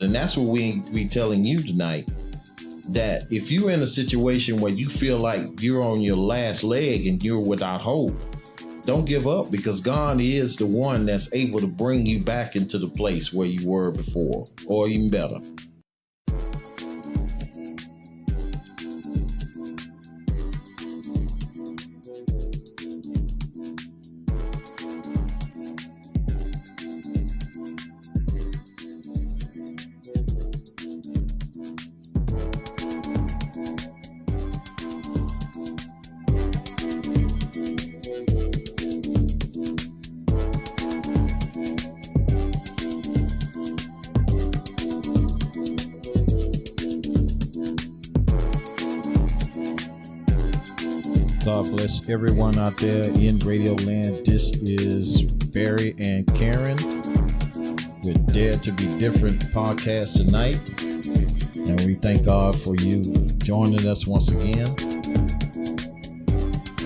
And that's what we telling you tonight. That if you're in a situation where you feel like you're on your last leg and you're without hope, don't give up, because God is the one that's able to bring you back into the place where you were before, or even better. God bless everyone out there in Radio Land. This is Barry and Karen with Dare to Be Different podcast tonight. And we thank God for you joining us once again.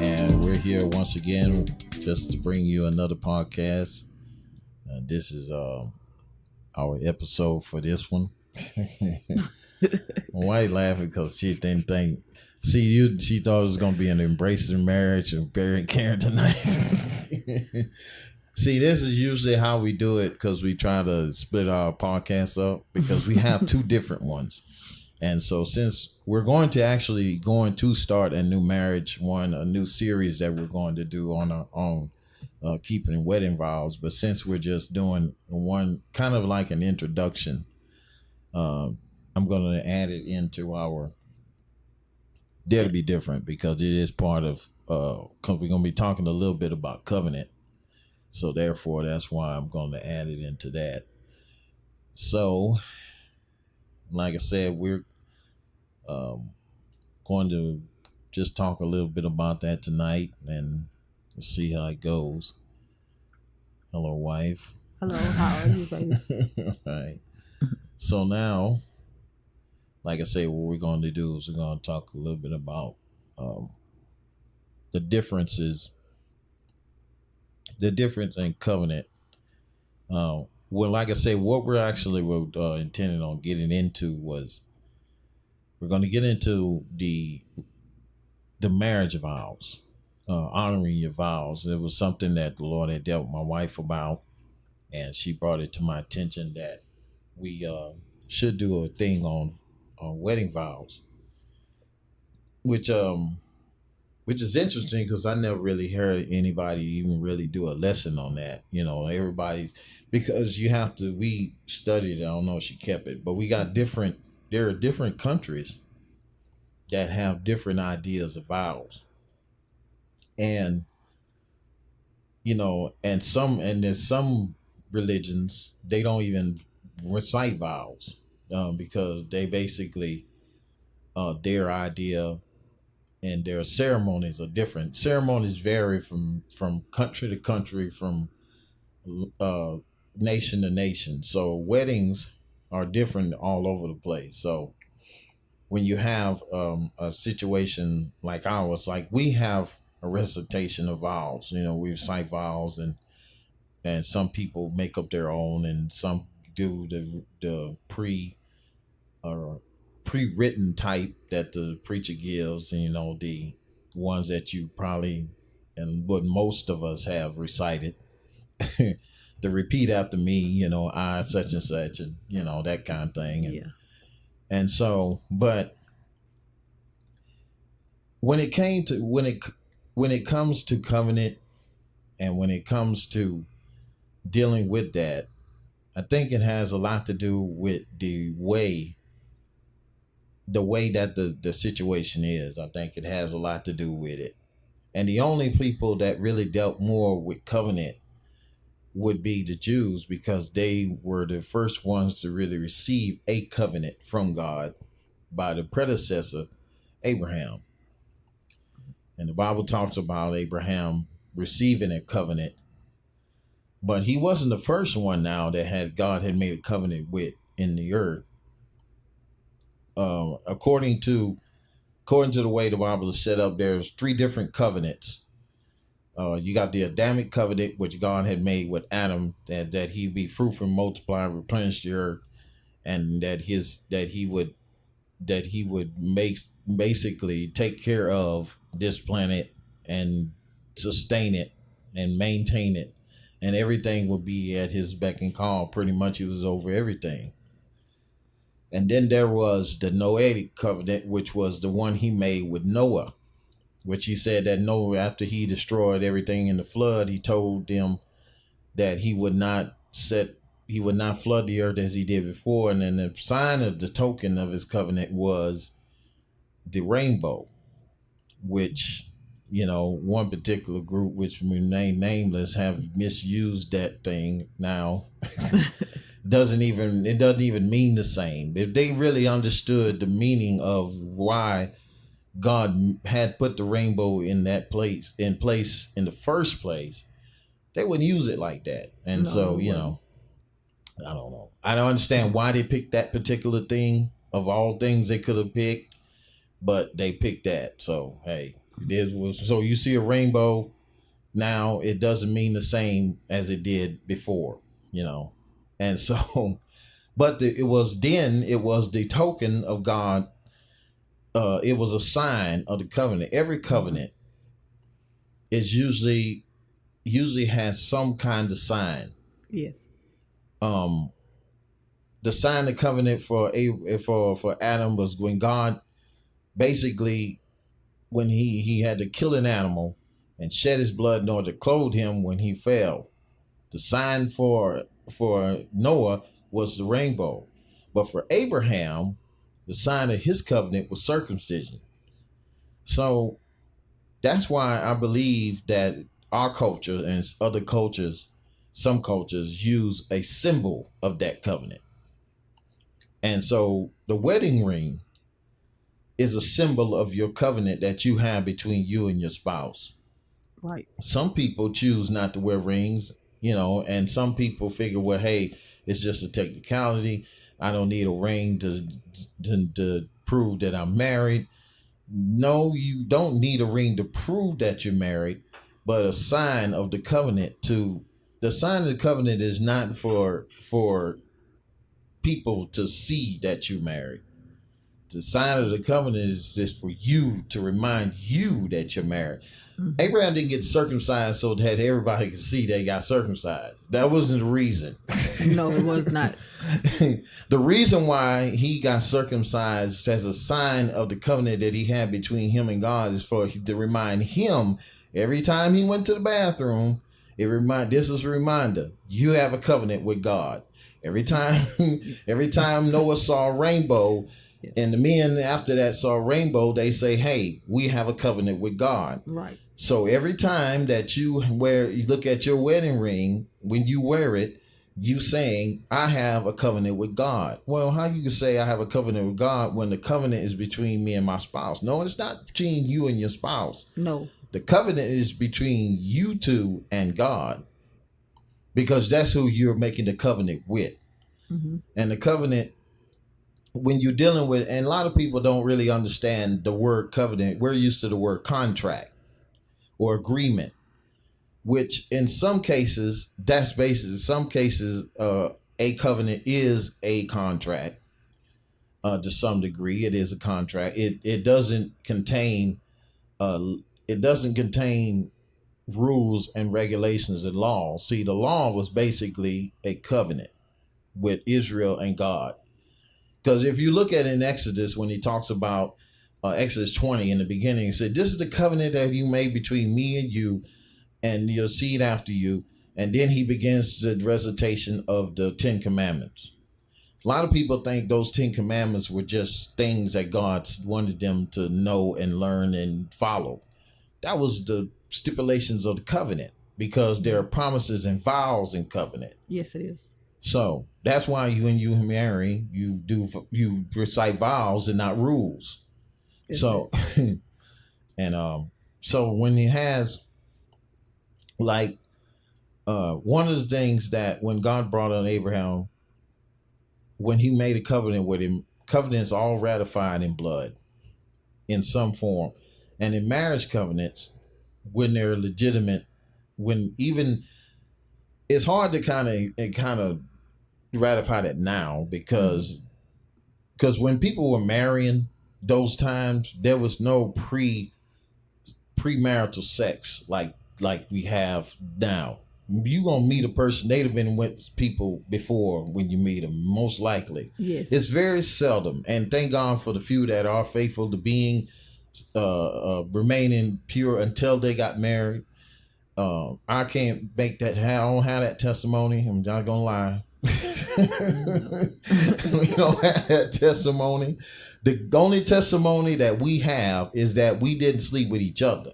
And we're here once again just to bring you another podcast. This is our episode for this one. Why you laughing? Because she didn't think. She thought it was gonna be an embracing marriage and Barry and Karen tonight. See, this is usually how we do it, because we try to split our podcasts up because we have two different ones. And so since we're going to start a new marriage one, a new series that we're going to do on our own, keeping wedding vows. But since we're just doing one kind of like an introduction, I'm going to add it into our Dare to Be Different, because it is part of, because we're going to be talking a little bit about covenant. So therefore, that's why I'm going to add it into that. So, like I said, we're going to just talk a little bit about that tonight and see how it goes. Hello, wife. Hello, how are you, baby? All right. So now, like I say, what we're going to do is we're going to talk a little bit about the difference in covenant. Well, like I say, what we're actually intending on getting into was we're going to get into the marriage vows, honoring your vows. It was something that the Lord had dealt with my wife about, and she brought it to my attention that we should do a thing on wedding vows, which is interesting, because I never really heard anybody even really do a lesson on that. You know, everybody's, because we studied it. I don't know if she kept it, but there are different countries that have different ideas of vows. And, you know, and there's some religions, they don't even recite vows, because they basically, their idea and their ceremonies are different. Ceremonies vary from country to country, from nation to nation. So weddings are different all over the place. So when you have a situation like ours, like we have a recitation of vows, you know, we recite vows, and some people make up their own, and some do the pre-written type that the preacher gives, and, you know, the ones that you probably, and what most of us have recited, the repeat after me, you know, I such and such, and, you know, that kind of thing. And, Yeah. and so, but when it comes to covenant, and when it comes to dealing with that, I think it has a lot to do with the way that the situation is. I think it has a lot to do with it. And the only people that really dealt more with covenant would be the Jews, because they were the first ones to really receive a covenant from God by the predecessor, Abraham. And the Bible talks about Abraham receiving a covenant, but he wasn't the first one now that God had made a covenant with in the earth. According to the way the Bible is set up, there's 3 different covenants. You got the Adamic covenant, which God had made with Adam, that he'd be fruitful, multiply, replenish the earth, and that he would make basically take care of this planet and sustain it and maintain it, and everything would be at his beck and call. Pretty much, he was over everything. And then there was the Noahic covenant, which was the one he made with Noah, which he said that Noah, after he destroyed everything in the flood, he told them that he would not flood the earth as he did before. And then the sign of the token of his covenant was the rainbow, which, one particular group, which remain nameless, have misused that thing now. It doesn't even mean the same. If they really understood the meaning of why God had put the rainbow in place in the first place, they wouldn't use it like that. And No, so, it wasn't. I don't know. I don't understand why they picked that particular thing of all things they could have picked, but they picked that. So hey, so you see a rainbow now, it doesn't mean the same as it did before, and so, but it was the token of God. It was a sign of the covenant. Every Mm-hmm. covenant is usually has some kind of sign. Yes. Um, the sign of covenant for Adam was when God basically, when he had to kill an animal and shed his blood in order to clothe him when he fell. The sign for Noah was the rainbow, but for Abraham, the sign of his covenant was circumcision. So that's why I believe that our culture and other cultures, some cultures use a symbol of that covenant. And so the wedding ring is a symbol of your covenant that you have between you and your spouse. Right. Some people choose not to wear rings, and some people figure, well, hey, it's just a technicality. I don't need a ring to prove that I'm married. No, you don't need a ring to prove that you're married, but a sign of the covenant. To The sign of the covenant is not for people to see that you're married. The sign of the covenant is for you, to remind you that you're married. Mm-hmm. Abraham didn't get circumcised so that everybody could see they got circumcised. That wasn't the reason. No, it was not. The reason why he got circumcised as a sign of the covenant that he had between him and God is to remind him every time he went to the bathroom. This is a reminder. You have a covenant with God. Every time every time Noah saw a rainbow, Yes. and the men after that saw a rainbow, they say, hey, we have a covenant with God. Right. So every time that you look at your wedding ring, when you wear it, you saying, I have a covenant with God. Well, how you can say I have a covenant with God when the covenant is between me and my spouse? No, it's not between you and your spouse. No. The covenant is between you two and God, because that's who you're making the covenant with. Mm-hmm. And the covenant, when you're dealing with, and a lot of people don't really understand the word covenant. We're used to the word contract or agreement, which in some cases, that's basis. In some cases, a covenant is a contract. To some degree, it is a contract. It doesn't contain uh, it doesn't contain rules and regulations and laws. See, the law was basically a covenant with Israel and God. Because if you look at it in Exodus, when he talks about Exodus 20 in the beginning, he said, this is the covenant that you made between me and you and your seed after you. And then he begins the recitation of the Ten Commandments. A lot of people think those Ten Commandments were just things that God wanted them to know and learn and follow. That was the stipulations of the covenant, because there are promises and vows in covenant. Yes, it is. So that's why when you marry, you recite vows and not rules. Yes, So and so when he has, like, one of the things that when God brought on Abraham, when he made a covenant with him, covenants all ratified in blood in some form. And in marriage covenants, when they're legitimate, when even it's hard to kind of ratify that now Mm-hmm. because when people were marrying those times, there was no premarital sex like we have now. You gonna meet a person, they'd have been with people before when you meet them, most likely. Yes. It's very seldom, and thank God for the few that are faithful to being remaining pure until they got married. I can't make that. I don't have that testimony. I'm not gonna lie. We don't have that testimony. The only testimony that we have is that we didn't sleep with each other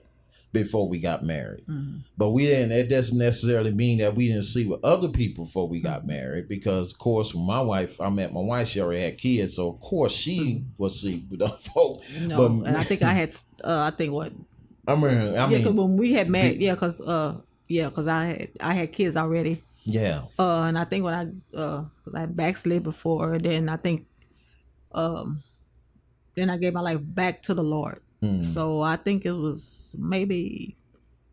before we got married. Mm-hmm. But we didn't. It doesn't necessarily mean that we didn't sleep with other people before we got married. Because of course, when I met my wife. She already had kids, so of course she was sleep with other folk. But No, and I think I had. I think what? I Yeah, because mean, when we had met, yeah, because I had kids already. yeah. And I think when cause I had backslid before, then I think, um, then I gave my life back to the Lord. Mm, So I think it was maybe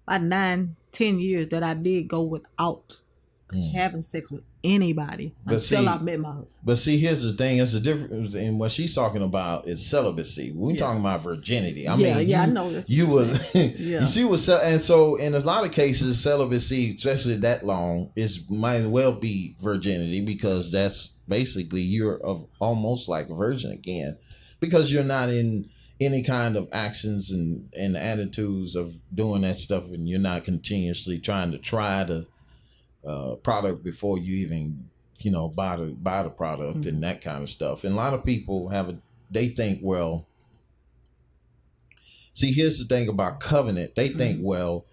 about 9, 10 years that I did go without mm. having sex with anybody But until I see, met my husband. But see, here's the thing: it's the difference in what she's talking about is celibacy. We Yeah. talking about virginity. I Yeah, mean, yeah, I know that's what you you're was saying. you Yeah. see what and so in a lot of cases, celibacy, especially that long, is might as well be virginity because that's basically you're of almost like a virgin again because you're not in any kind of actions and attitudes of doing that stuff, and you're not continuously trying to try the product before you even buy the product Mm-hmm. and that kind of stuff. And a lot of people they think, well, see, here's the thing about covenant. They think, Mm-hmm. well,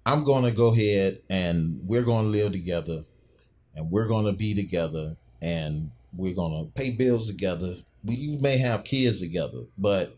I'm going to go ahead and we're going to live together and we're going to be together and we're going to pay bills together. We may have kids together, but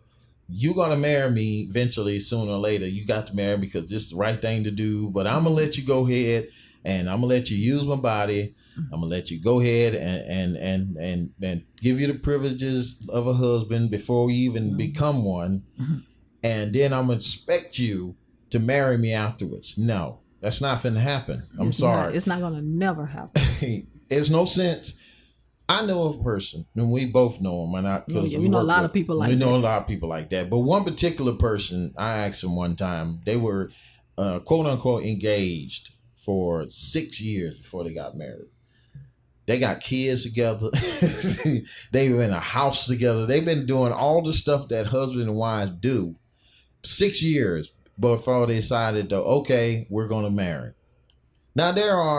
you're going to marry me eventually, sooner or later. You got to marry because this is the right thing to do, but I'm going to let you go ahead and I'm going to let you use my body. I'm going to let you go ahead and give you the privileges of a husband before you even become one. Mm-hmm. And then I'm going to expect you to marry me afterwards. No, that's not going to happen. I'm It's not. sorry. It's not gonna never happen. There's no sense. I know of a person, and we both know him, and Oh, because yeah, we we know a work lot with, of people we like know a that. lot of people like that. But one particular person, I asked him one time. They were quote unquote engaged for 6 years before they got married. They got kids together. They were in a house together. They've been doing all the stuff that husband and wives do 6 years before they decided to okay, we're going to marry. Now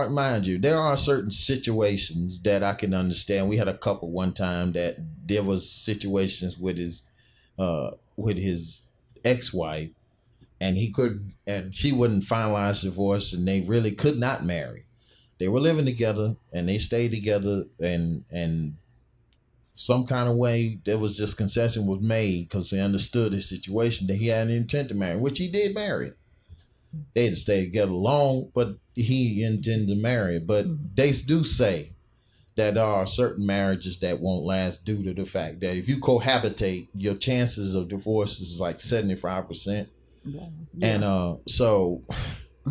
mind you, there are certain situations that I can understand. We had a couple one time that there was situations with his ex-wife, and she wouldn't finalize the divorce, and they really could not marry. They were living together, and they stayed together, and some kind of way there was just concession was made because they understood his situation that he had an intent to marry, which he did marry. They had to stay together long, but he intended to marry. But Mm-hmm. they do say that there are certain marriages that won't last due to the fact that if you cohabitate, your chances of divorce is like 75%. Yeah. And Yeah. so,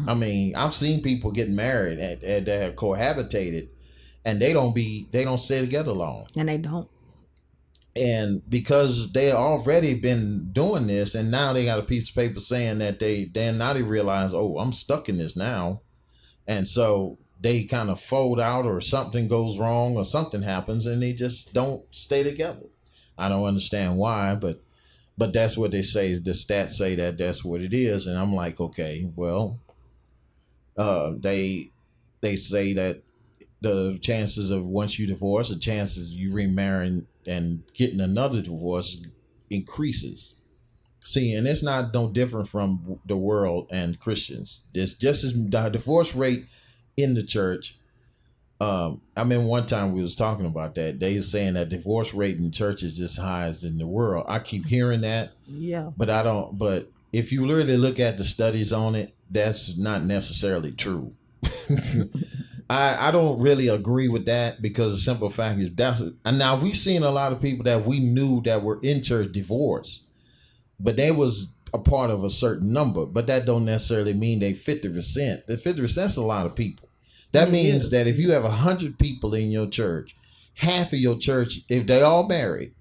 I mean, I've seen people get married that have cohabitated, and they don't stay together long. And they don't. And because they already been doing this, and now they got a piece of paper saying that now they realize, oh, I'm stuck in this now, and so they kind of fold out, or something goes wrong, or something happens, and they just don't stay together. I don't understand why, but that's what they say. The stats say that that's what it is, and I'm like, okay, well, they say that the chances of once you divorce, the chances you remarrying and getting another divorce increases. See, and it's not no different from the world and Christians. It's just as the divorce rate in the church. I mean, one time we was talking about that. They were saying that divorce rate in church is just high as in the world. I keep hearing that, Yeah. but I don't. But if you really look at the studies on it, that's not necessarily true. I don't really agree with that because the simple fact is and now we've seen a lot of people that we knew that were in church divorced, but they was a part of a certain number, but that don't necessarily mean they 50%. The 50% is a lot of people. That It means is. that if you have 100 people in your church, half of your church, if they all married,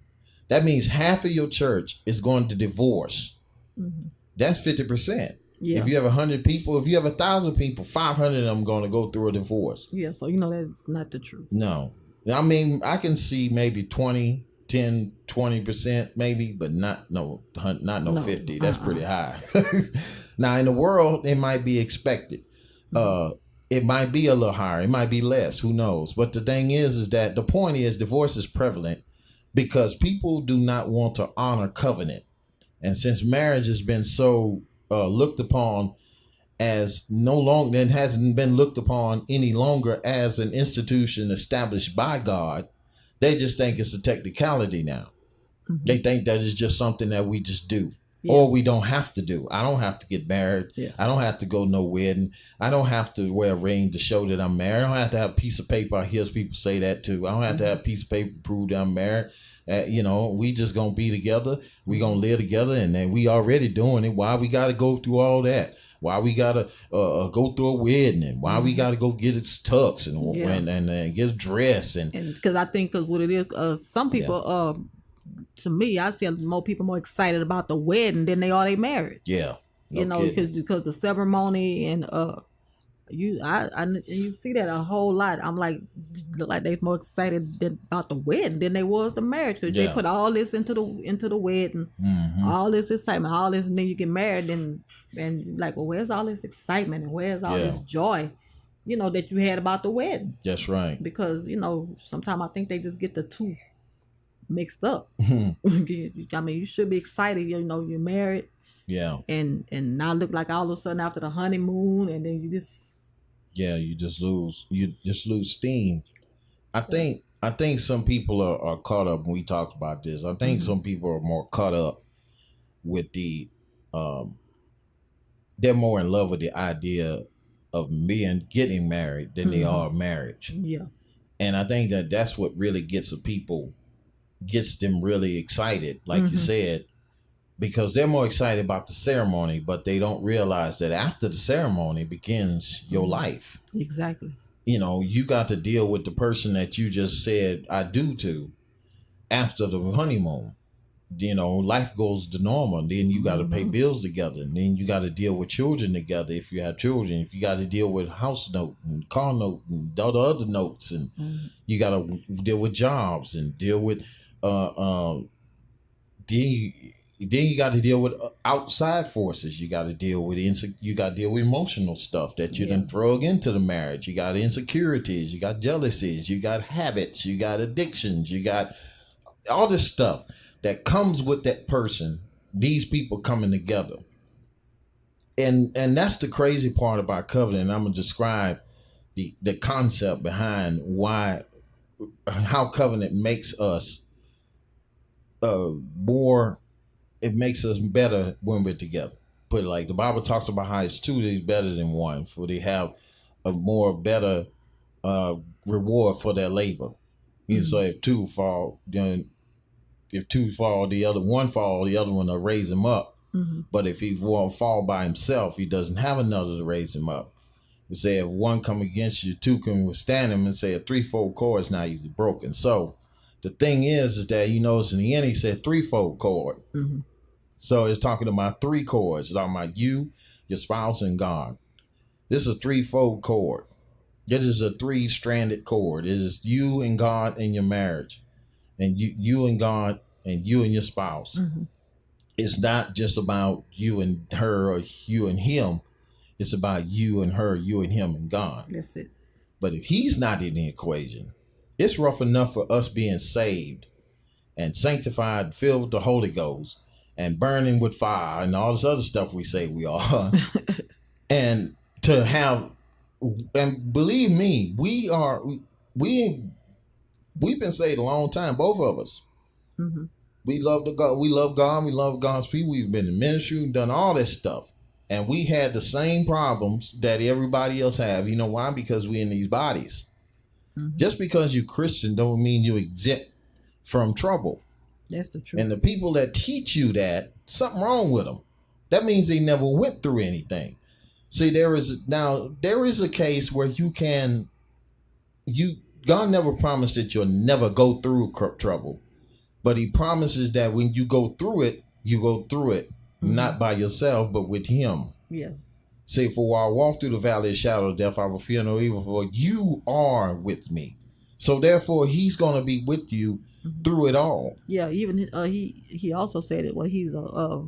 that means half of your church is going to divorce. Mm-hmm. That's 50%. If Yeah. you have 100 people, if you have 1,000 people, 500 of them going to go through a divorce. Yeah. So that's not the truth. No, I mean I can see maybe 20, 10, 20% maybe, but not no No. 50. That's pretty high. Now in the world, it might be expected. Mm-hmm. It might be a little higher. It might be less. Who knows? But the thing is that the point is divorce is prevalent because people do not want to honor covenant. And since marriage has been so looked upon as no longer, and hasn't been looked upon any longer as an institution established by God, they just think it's a technicality now. Mm-hmm. They think that it's just something that we just do. Yeah. Or we don't have to do. I don't have to get married. Yeah. I don't have to go no wedding. I don't have to wear a ring to show that I'm married. I don't have to have a piece of paper. I hear people say that too. I don't have to have a piece of paper to prove that I'm married. We just gonna be together. We gonna live together, and then we already doing it. Why we gotta go through all that? Why we gotta go through a wedding, and why we gotta go get its tux and get a dress and because I think because what it is, some people, to me, I see more people more excited about the wedding than they are they married. yeah, no because the ceremony and you see that a whole lot. I'm like they more excited about the wedding than they was the marriage because they put all this into the wedding, all this excitement, all this, and then you get married and like, well, where's all this excitement and where's all this joy, that you had about the wedding? That's right. Because sometimes I think they just get the two mixed up. I mean, you should be excited. You're married. Yeah. And now look like all of a sudden after the honeymoon, and then you just lose steam. I think some people are caught up when we talked about this. I think some people are more caught up with they're more in love with the idea of getting married than they are marriage. Yeah. And I think that's what really gets them really excited, like you said, because they're more excited about the ceremony, but they don't realize that after the ceremony begins your life. Exactly. You got to deal with the person that you just said I do to after the honeymoon. Life goes to normal. Then you got to pay bills together. And then you got to deal with children together if you have children. If you got to deal with house note and car note and all the other notes. And you got to deal with jobs and deal with then you got to deal with outside forces. You got to deal with emotional stuff that you done drug into the marriage. You got insecurities. You got jealousies. You got habits. You got addictions. You got all this stuff that comes with that person. These people coming together, and that's the crazy part about covenant. And I'm gonna describe the concept behind how covenant makes us more. It makes us better when we're together. Put it like the Bible talks about how it's two is better than one, for they have a better reward for their labor. So if two fall, then if two fall, the other one will raise him up. But if he won't fall by himself, he doesn't have another to raise him up. You say if one come against you, two can withstand him, and say a threefold cord is not easily broken. So the thing is that in the end he said threefold cord. So it's talking about three cords. It's talking about you, your spouse, and God. This is a threefold cord. This is a three-stranded cord. It is you and God in your marriage, and you and God, and you and your spouse. It's not just about you and her or you and him. It's about you and her, you and him, and God. That's it. But if he's not in the equation, it's rough enough for us being saved and sanctified, filled with the Holy Ghost, and burning with fire and all this other stuff we say we are. And to have, and believe me, we've been saved a long time, both of us. We love God, we love God's people. We've been in ministry, we've done all this stuff. And we had the same problems that everybody else have. You know why? Because we're in these bodies. Just because you're Christian don't mean you're exempt from trouble. That's the truth. And the people that teach you that, something wrong with them. That means they never went through anything. See, there is a case where you God never promised that you'll never go through trouble, but He promises that when you go through it, you go through it not by yourself, but with Him. Yeah. Say, for while I walk through the valley of shadow of death, I will fear no evil, for you are with me. So therefore, He's going to be with you through it all. Yeah. Even he also said it. Well, He's a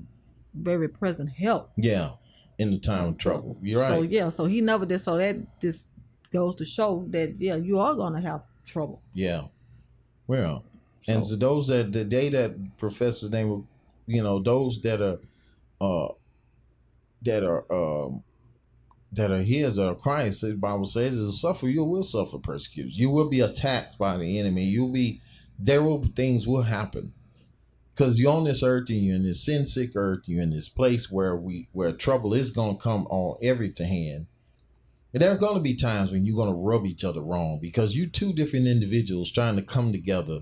very present help. Yeah, in the time of trouble. You're right. So yeah. So He never did. So that this goes to show that you are gonna have trouble. Yeah. Well, and so those that profess the name of, those that are that are that are His, that are Christ, the Bible says, you will suffer persecution. You will be attacked by the enemy. Things will happen. Because you're on this earth and you're in this sin sick earth, you're in this place where trouble is gonna come on every to hand. And there are gonna be times when you're gonna rub each other wrong because you two different individuals trying to come together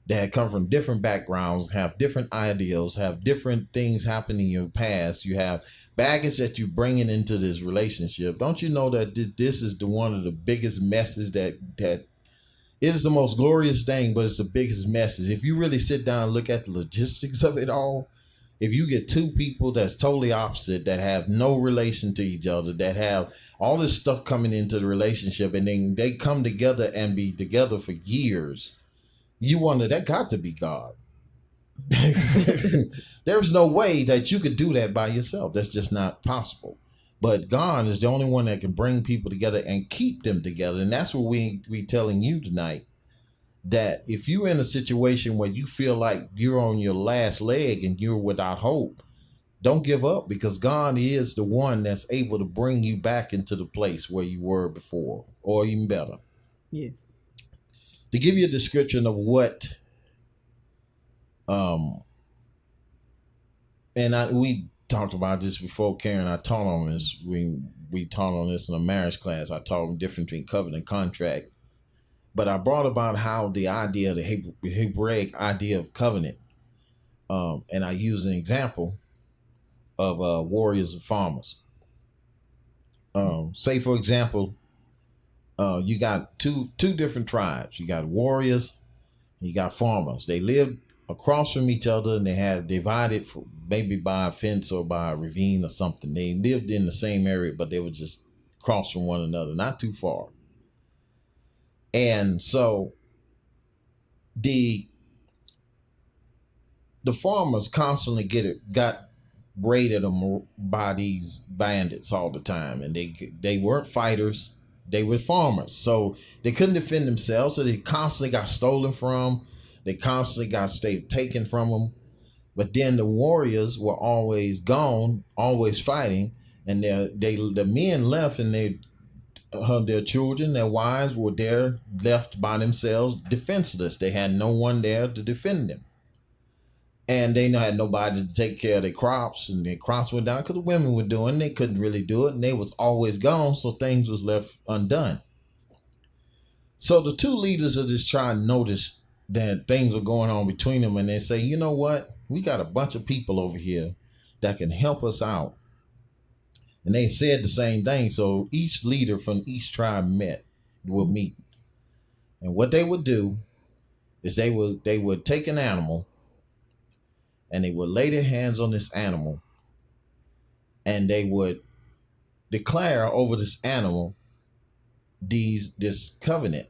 that come from different backgrounds, have different ideals, have different things happen in your past. You have baggage that you bringing into this relationship. Don't you know that this is one of the biggest messes that it is the most glorious thing, but it's the biggest message. If you really sit down and look at the logistics of it all, if you get two people that's totally opposite, that have no relation to each other, that have all this stuff coming into the relationship, and then they come together and be together for years, you wonder, that got to be God. There's no way that you could do that by yourself. That's just not possible. But God is the only one that can bring people together and keep them together. And that's what we telling you tonight, that if you're in a situation where you feel like you're on your last leg and you're without hope, don't give up, because God is the one that's able to bring you back into the place where you were before, or even better. Yes. To give you a description of what we talked about this before, Karen. I taught on this. We taught on this in a marriage class. I taught them difference between covenant and contract. But I brought about how the idea, the Hebraic idea of covenant, and I used an example of warriors and farmers. Say, for example, you got two different tribes. You got warriors, and you got farmers. They lived across from each other, and they had divided maybe by a fence or by a ravine or something. They lived in the same area, but they were just across from one another, not too far. And so the farmers constantly got raided by these bandits all the time, and they weren't fighters. They were farmers, so they couldn't defend themselves. So they constantly got stolen from. They constantly got taken from them. But then the warriors were always gone, always fighting, and the men left, and their children, their wives were there, left by themselves, defenseless. They had no one there to defend them. And they had nobody to take care of their crops, and their crops went down because the women were doing. They couldn't really do it, and they was always gone, so things was left undone. So the two leaders of this tribe noticed that things were going on between them, and they say, you know what? We got a bunch of people over here that can help us out. And they said the same thing. So each leader from each tribe would meet. And what they would do is they would take an animal, and they would lay their hands on this animal, and they would declare over this animal this covenant,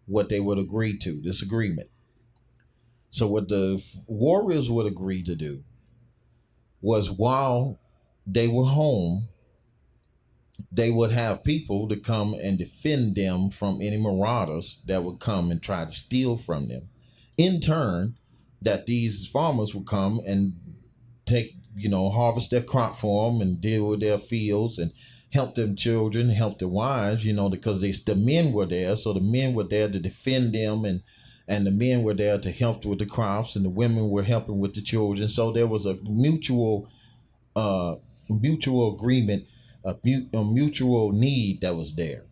what they would agree to, this agreement. So what the warriors would agree to do was, while they were home, they would have people to come and defend them from any marauders that would come and try to steal from them. In turn, that these farmers would come and harvest their crop for them and deal with their fields and help them children, help their wives, because the men were there. So the men were there to defend them, and the men were there to help with the crops, and the women were helping with the children. So there was a mutual agreement, a mutual need that was there.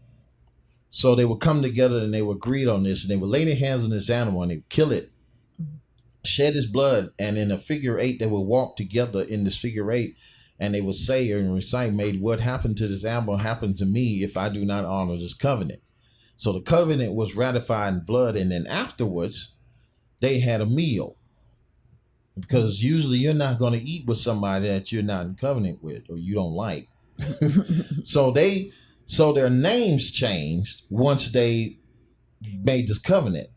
So they would come together and they would agree on this, and they would lay their hands on this animal and they would kill it, shed his blood, and in a figure eight, they would walk together in this figure eight, And they would say and recite, "Made what happened to this animal happen to me if I do not honor this covenant." So the covenant was ratified in blood, and then afterwards they had a meal, because usually you're not going to eat with somebody that you're not in covenant with or you don't like. so they so their names changed once they made this covenant.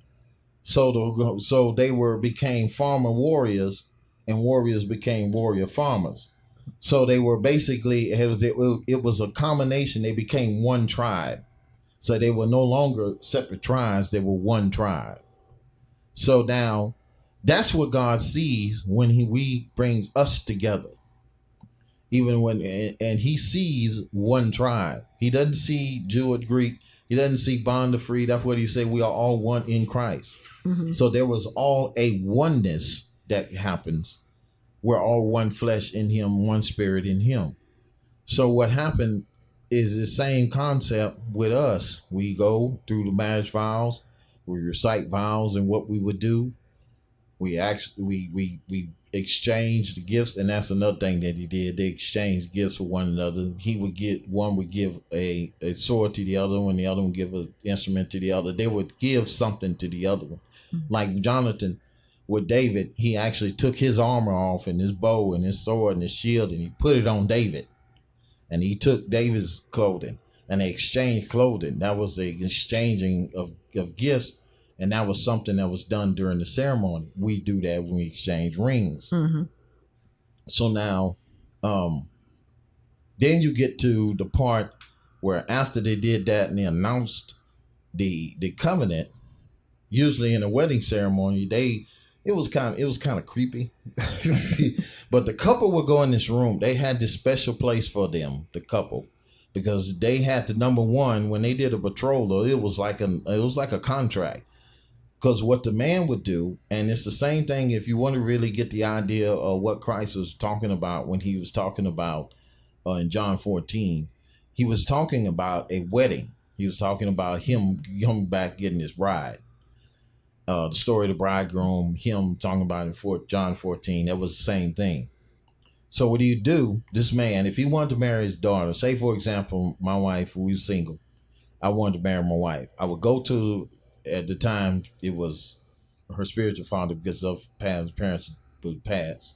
So they were became farmer warriors, and warriors became warrior farmers. So they were basically it was a combination. They became one tribe. So they were no longer separate tribes. They were one tribe. So now that's what God sees when we brings us together. Even when and he sees one tribe. He doesn't see Jew or Greek. He doesn't see bond or free. That's what he said. We are all one in Christ. Mm-hmm. So there was all a oneness that happens. We're all one flesh in him, one spirit in him. So what happened is the same concept with us. We go through the marriage vows, we recite vows and what we would do. We exchange the gifts, and that's another thing that he did. They exchanged gifts for one another. One would give a sword to the other one, the other one give an instrument to the other. They would give something to the other one. Mm-hmm. Like Jonathan with David, he actually took his armor off and his bow and his sword and his shield, and he put it on David. And he took David's clothing, and they exchanged clothing. That was the exchanging of gifts. And that was something that was done during the ceremony. We do that when we exchange rings. Mm-hmm. So now, then you get to the part where after they did that and they announced the covenant, usually in a wedding ceremony, it was kind of creepy. But the couple would go in this room. They had this special place for them, the couple, because they had to, number one, when they did a betrothal, it was like a contract. Because what the man would do, and it's the same thing if you want to really get the idea of what Christ was talking about when he was talking about in John 14, he was talking about a wedding. He was talking about him coming back getting his bride. The story of the bridegroom, him talking about in John 14, that was the same thing. So what do you do? This man, if he wanted to marry his daughter, say for example, my wife, we were single, I wanted to marry my wife. I would go to, at the time, it was her spiritual father because of parents would pass.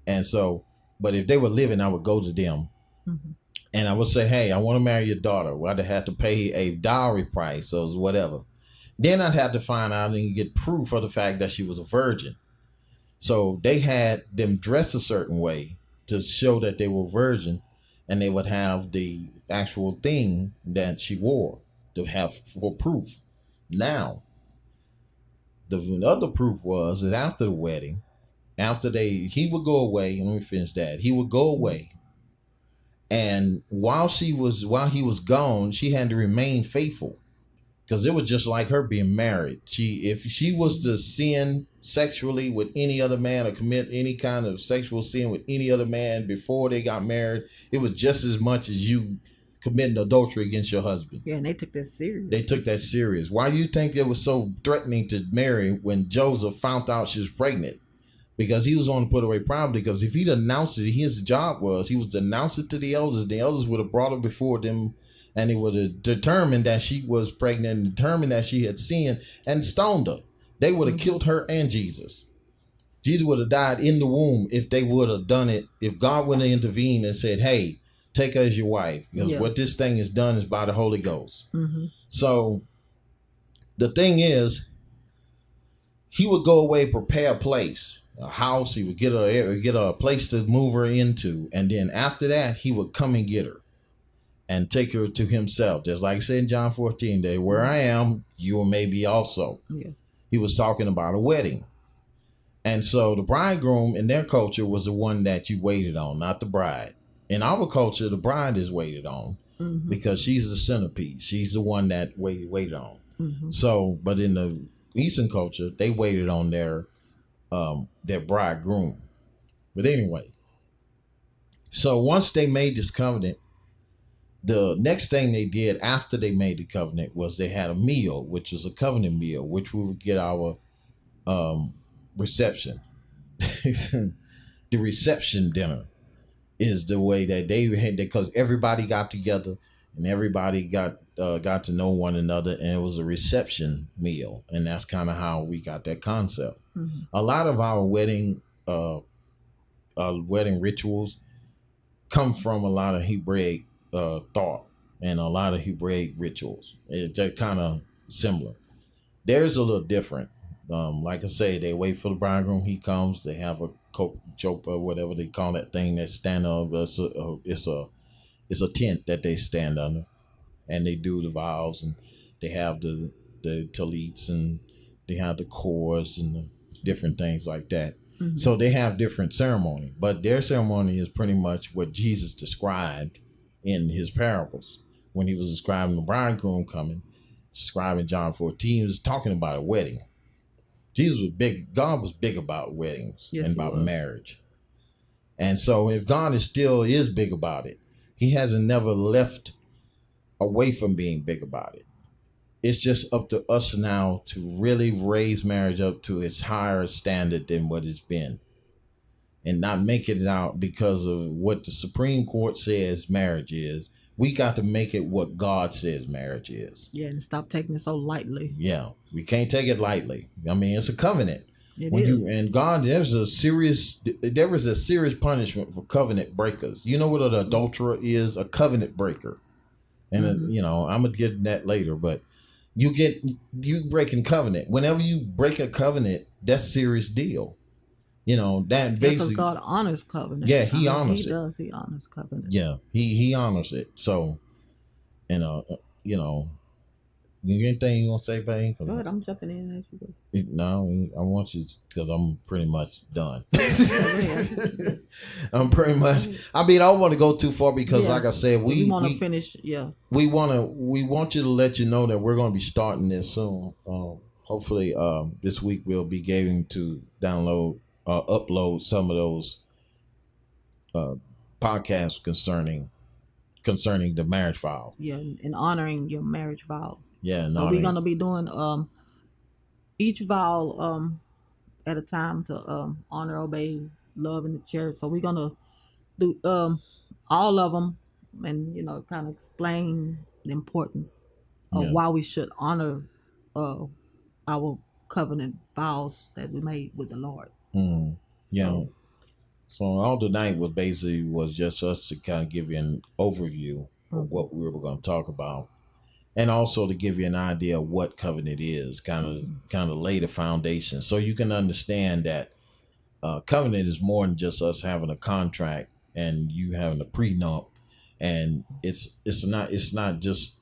And so, but if they were living, I would go to them. Mm-hmm. And I would say, hey, I want to marry your daughter. Well, I'd have to pay a dowry price or whatever. Then I'd have to find out and get proof of the fact that she was a virgin. So they had them dress a certain way to show that they were virgin. And they would have the actual thing that she wore to have for proof. Now, the other proof was that after the wedding, he would go away. Let me finish that. He would go away, and while he was gone, she had to remain faithful, because it was just like her being married. If she was to sin sexually with any other man or commit any kind of sexual sin with any other man before they got married, it was just as much as you committing adultery against your husband. Yeah, and they took that serious. They took that serious. Why do you think it was so threatening to Mary when Joseph found out she was pregnant? Because he was on to put away property. Because if he'd announced it, his job was, he was to announce it to the elders. The elders would have brought her before them, and they would have determined that she was pregnant and determined that she had sinned and stoned her. They would have killed her and Jesus. Jesus would have died in the womb if they would have done it. If God would have intervened and said, hey, take her as your wife, because what this thing is done is by the Holy Ghost. Mm-hmm. So the thing is, he would go away, prepare a place, a house. He would get a place to move her into, and then after that, he would come and get her and take her to himself. Just like I said in John 14, that where I am, you may be also. Yeah. He was talking about a wedding. And so the bridegroom in their culture was the one that you waited on, not the bride. In our culture, the bride is waited on, mm-hmm. because she's the centerpiece. She's the one that waited on. Mm-hmm. So, but in the Eastern culture, they waited on their bridegroom. But anyway, so once they made this covenant, the next thing they did after they made the covenant was they had a meal, which was a covenant meal, which we would get our reception, the reception dinner. is the way that they had, because everybody got together and everybody got to know one another, and it was a reception meal, and that's kind of how we got that concept. Mm-hmm. A lot of our wedding rituals come from a lot of Hebraic thought and a lot of Hebraic rituals. They're kind of similar. Theirs a little different. Like I say, they wait for the bridegroom. He comes. They have a choke or whatever they call that thing that stand up. It's a tent that they stand under, and they do the vows, and they have the talits, and they have the chorus and the different things like that. Mm-hmm. So they have different ceremony, but their ceremony is pretty much what Jesus described in his parables when he was describing the bridegroom coming. Describing John 14, he was talking about a wedding. Jesus was big. God was big about weddings, yes, and about marriage. And so if God still is big about it, he hasn't never left away from being big about it. It's just up to us now to really raise marriage up to its higher standard than what it's been, and not make it out because of what the Supreme Court says marriage is. We got to make it what God says marriage is. Yeah, and stop taking it so lightly. Yeah, we can't take it lightly. I mean, it's a covenant. It is. And God, there is a serious punishment for covenant breakers. You know what an adulterer is? A covenant breaker. And mm-hmm. I'm gonna get that later, but you breaking covenant. Whenever you break a covenant, that's a serious deal. That basically, because God honors covenant. Yeah, he honors it. He does. He honors covenant. Yeah, he honors it. So, anything you want to say, babe? Go ahead, I'm jumping in as you go. No, I want you because I'm pretty much done. I'm pretty much. I mean, I don't want to go too far because, like I said, we want to finish. Yeah, we want you to let you know that we're going to be starting this soon. Hopefully, this week we'll be getting to upload some of those podcasts concerning the marriage vow. Yeah, and honoring your marriage vows. Yeah, so we're gonna be doing each vow at a time to honor, obey, love, and cherish. So we're gonna do all of them, and kind of explain the importance of why we should honor our covenant vows that we made with the Lord. Mm. Yeah. So all tonight was just us to kind of give you an overview of what we were going to talk about, and also to give you an idea of what covenant is, kind of lay the foundation, so you can understand that covenant is more than just us having a contract and you having a prenup, and it's not just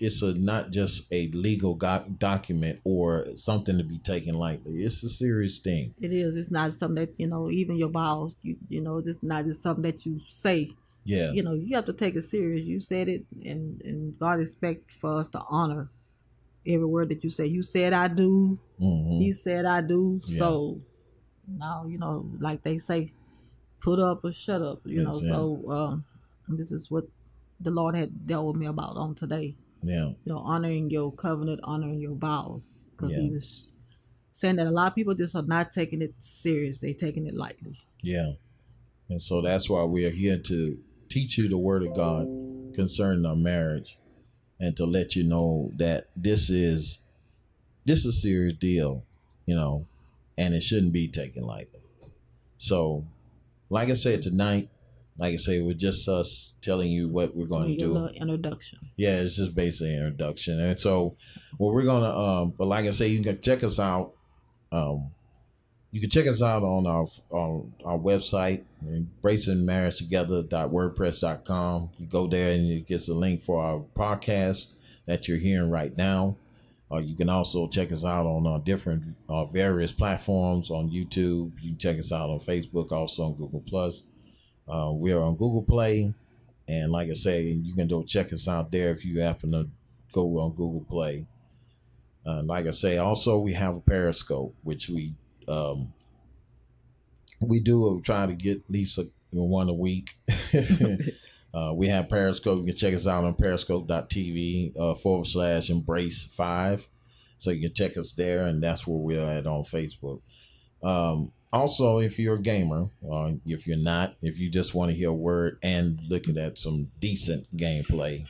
a legal document or something to be taken lightly. It's a serious thing. It is. It's not something that even your vows. It's not just something that you say. Yeah. You have to take it serious. You said it, and God expects for us to honor every word that you say. You said I do. Mm-hmm. He said I do. Yeah. So now like they say, put up or shut up. So this is what the Lord had dealt with me about on today. Yeah. Honoring your covenant, honoring your vows. Because he was saying that a lot of people just are not taking it serious. They're taking it lightly. Yeah. And so that's why we are here to teach you the word of God concerning our marriage, and to let you know that this is a serious deal, and it shouldn't be taken lightly. So, like I said tonight, with just us telling you what we're going to do. Introduction. Yeah, it's just basically an introduction. And so, what we're going to, but like I say, you can check us out. You can check us out on our website, embracingmarriagetogether.wordpress.com. You go there and it gets a link for our podcast that you're hearing right now. You can also check us out on different various platforms on YouTube. You can check us out on Facebook, also on Google+. We are on Google Play, and like I say, you can go check us out there if you happen to go on Google Play. Like I say, also we have a Periscope, which we do try to get at least one a week. We have Periscope. You can check us out on periscope.tv /embrace5. So you can check us there, and that's where we're at on Facebook. Also, if you're a gamer, if you're not, if you just want to hear a word and looking at some decent gameplay,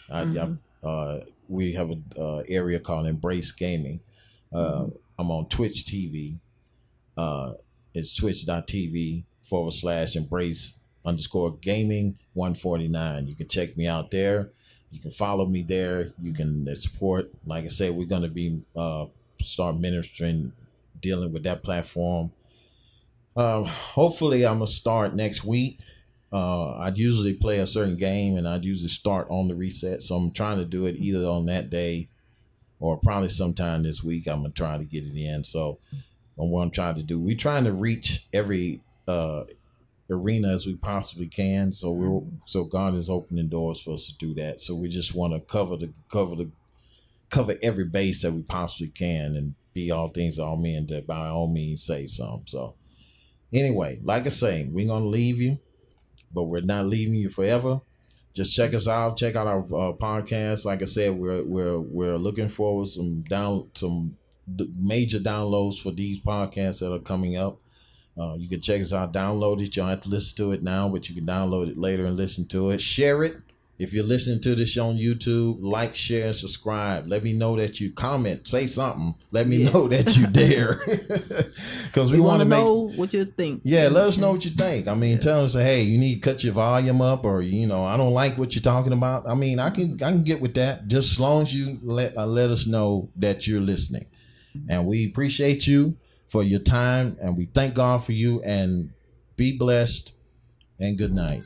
we have a area called Embrace Gaming. Uh, I'm on Twitch TV. Uh, it's twitch.tv/embrace underscore gaming 149. You can check me out there. You can follow me there. You can support. Like I said, we're going to be start ministering, dealing with that platform. Hopefully, I'm gonna start next week. I'd usually play a certain game, and I'd usually start on the reset. So I'm trying to do it either on that day or probably sometime this week. I'm gonna try to get it in. So what I'm trying to do, we're trying to reach every arena as we possibly can. So God is opening doors for us to do that. So we just want to cover every base that we possibly can, and be all things to all men, that by all means say some. So anyway, like I say, we're gonna leave you, but we're not leaving you forever. Just check us out. Check out our podcast. Like I said, we're looking forward some major downloads for these podcasts that are coming up. You can check us out, download it. You don't have to listen to it now, but you can download it later and listen to it. Share it. If you're listening to this on YouTube, like, share, and subscribe. Let me know that you comment, say something. Let me know that you dare, because we want to know what you think. Yeah, let us know what you think. I mean, tell us, hey, you need to cut your volume up, or I don't like what you're talking about. I mean, I can get with that, just as long as you let us know that you're listening, and we appreciate you for your time, and we thank God for you. And be blessed, and good night.